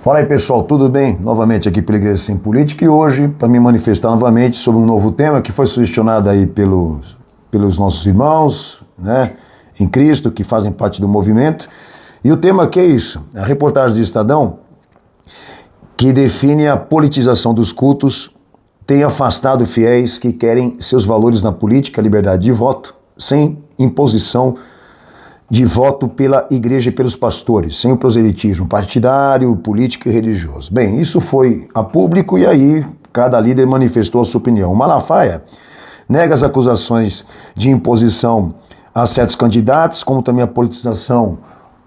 Fala aí pessoal, tudo bem? Novamente aqui pela Igreja Sem Política e hoje para me manifestar novamente sobre um novo tema que foi sugestionado aí pelos nossos irmãos, né, em Cristo, que fazem parte do movimento. E o tema que é isso, a reportagem do Estadão, que define a politização dos cultos, tem afastado fiéis que querem seus valores na política, liberdade de voto, sem imposição de voto pela igreja e pelos pastores, sem o proselitismo partidário, político e religioso. Bem, isso foi a público e aí cada líder manifestou a sua opinião. O Malafaia nega as acusações de imposição a certos candidatos, como também a politização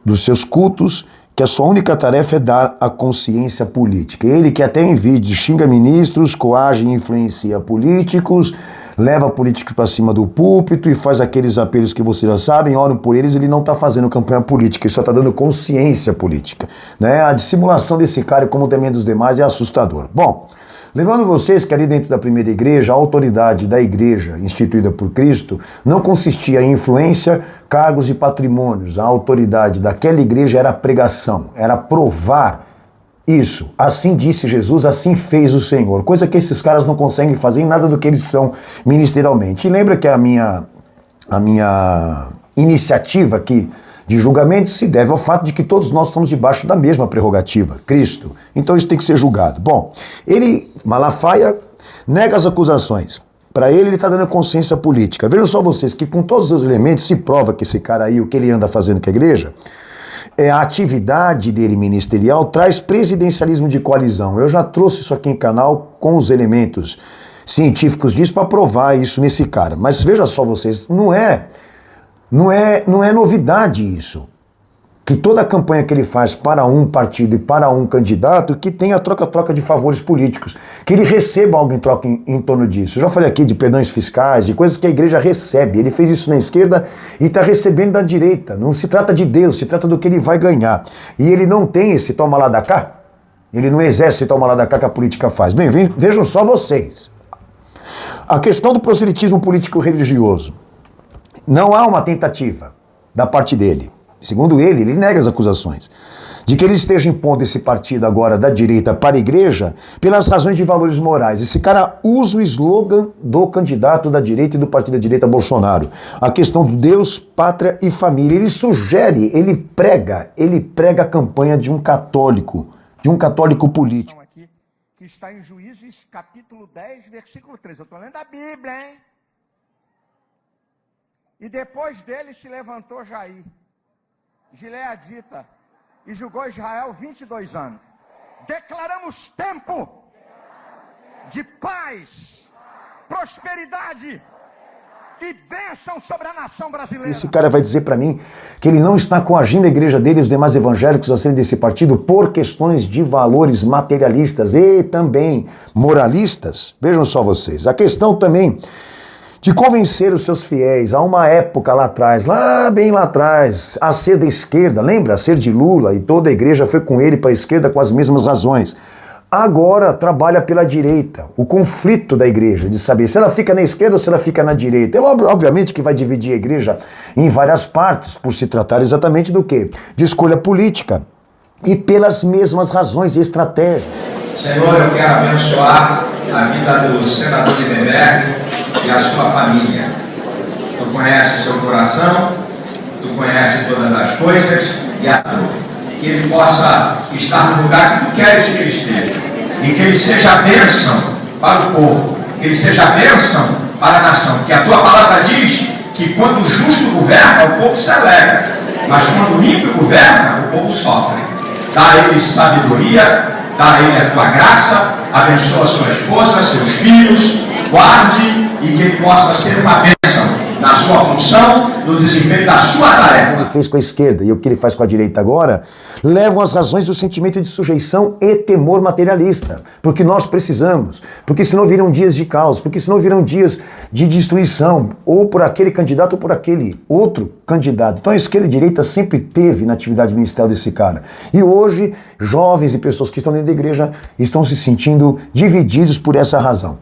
dos seus cultos, que a sua única tarefa é dar a consciência política. Ele que até em vídeos xinga ministros, coage e influencia políticos, leva políticos para cima do púlpito e faz aqueles apelos que vocês já sabem, oram por eles, ele não está fazendo campanha política, ele só está dando consciência política, né? A dissimulação desse cara, como também dos demais, é assustador. Bom, lembrando vocês que ali dentro da primeira igreja, a autoridade da igreja instituída por Cristo não consistia em influência, cargos e patrimônios. A autoridade daquela igreja era a pregação, era provar isso. Assim disse Jesus, assim fez o Senhor. Coisa que esses caras não conseguem fazer em nada do que eles são ministerialmente. E lembra que a minha iniciativa aqui de julgamento se deve ao fato de que todos nós estamos debaixo da mesma prerrogativa, Cristo. Então isso tem que ser julgado. Bom, Malafaia, nega as acusações. Para ele está dando consciência política. Vejam só vocês que com todos os elementos se prova que esse cara aí, o que ele anda fazendo com a igreja, a atividade dele ministerial traz presidencialismo de coalizão. Eu já trouxe isso aqui em canal com os elementos científicos disso para provar isso nesse cara. Mas veja só vocês, não é novidade isso. Que toda a campanha que ele faz para um partido e para um candidato, que tenha troca-troca de favores políticos, que ele receba algo em troca em torno disso. Eu já falei aqui de perdões fiscais, de coisas que a igreja recebe. Ele fez isso na esquerda e está recebendo da direita. Não se trata de Deus, se trata do que ele vai ganhar. E ele não tem esse toma lá da cá. Ele não exerce esse toma lá da cá que a política faz. Bem, vejam só vocês. A questão do proselitismo político-religioso. Não há uma tentativa da parte dele. Segundo ele nega as acusações de que ele esteja impondo esse partido agora da direita para a igreja pelas razões de valores morais. Esse cara usa o slogan do candidato da direita e do partido da direita, Bolsonaro. A questão do Deus, pátria e família. Ele sugere, ele prega a campanha de um católico político. Aqui, que está em Juízes capítulo 10, versículo 13. Eu estou lendo a Bíblia, hein? E depois dele se levantou Jair, gileadita, e julgou Israel 22 anos. Declaramos tempo de paz, prosperidade e bênção sobre a nação brasileira. Esse cara vai dizer para mim que ele não está coagindo a igreja dele e os demais evangélicos a serem desse partido por questões de valores materialistas e também moralistas. Vejam só vocês. A questão também de convencer os seus fiéis a uma época lá atrás, bem lá atrás, a ser da esquerda, lembra? A ser de Lula, e toda a igreja foi com ele para a esquerda com as mesmas razões. Agora trabalha pela direita, o conflito da igreja, de saber se ela fica na esquerda ou se ela fica na direita. Ele obviamente que vai dividir a igreja em várias partes, por se tratar exatamente do quê? De escolha política, e pelas mesmas razões e estratégias. Senhor, eu quero abençoar a vida do senador Lindenberg e a sua família. Tu conheces seu coração, tu conheces todas as coisas e a tua. Que ele possa estar no lugar que tu queres que ele esteja. E que ele seja bênção para o povo, que ele seja bênção para a nação. Porque a tua palavra diz que quando o justo governa, o povo se alegra. Mas quando o ímpio governa, o povo sofre. Dá a ele sabedoria, dá a ele a tua graça, abençoa a sua esposa, seus filhos, guarde e que ele possa ser uma bênção na sua função, no desempenho da sua tarefa. Ele fez com a esquerda e o que ele faz com a direita agora levam as razões do sentimento de sujeição e temor materialista, porque nós precisamos, porque senão virão dias de caos, porque senão virão dias de destruição, ou por aquele candidato ou por aquele outro candidato. Então a esquerda e a direita sempre teve na atividade ministerial desse cara. E hoje, jovens e pessoas que estão dentro da igreja estão se sentindo divididos por essa razão.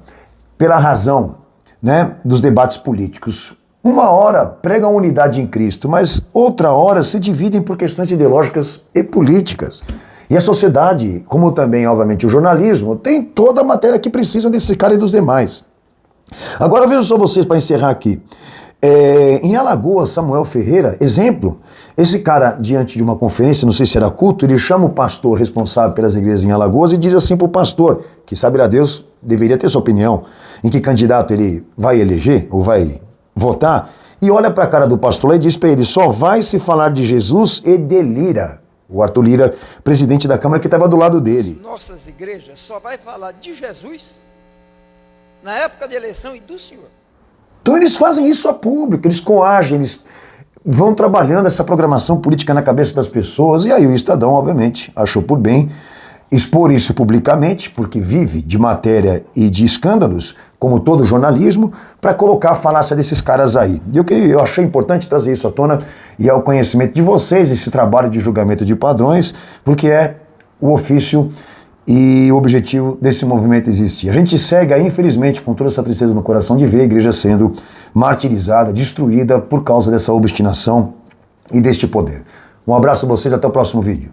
Pela razão, né, dos debates políticos. Uma hora pregam a unidade em Cristo, mas outra hora se dividem por questões ideológicas e políticas. E a sociedade, como também, obviamente, o jornalismo, tem toda a matéria que precisam desse cara e dos demais. Agora vejam só vocês para encerrar aqui. Em Alagoas, Samuel Ferreira, exemplo, esse cara, diante de uma conferência, não sei se era culto, ele chama o pastor responsável pelas igrejas em Alagoas e diz assim para o pastor, que saberá Deus, deveria ter sua opinião, em que candidato ele vai eleger ou vai votar, e olha para a cara do pastor lá e diz para ele, só vai se falar de Jesus e de Lira. O Arthur Lira, presidente da Câmara, que estava do lado dele. Nossas igrejas só vai falar de Jesus na época de eleição e do Senhor. Então eles fazem isso a público, eles coagem, eles vão trabalhando essa programação política na cabeça das pessoas, e aí o Estadão, obviamente, achou por bem expor isso publicamente, porque vive de matéria e de escândalos, como todo jornalismo, para colocar a falácia desses caras aí. E eu achei importante trazer isso à tona e ao conhecimento de vocês, esse trabalho de julgamento de padrões, porque é o ofício e o objetivo desse movimento existir. A gente segue aí, infelizmente, com toda essa tristeza no coração de ver a igreja sendo martirizada, destruída por causa dessa obstinação e deste poder. Um abraço a vocês, até o próximo vídeo.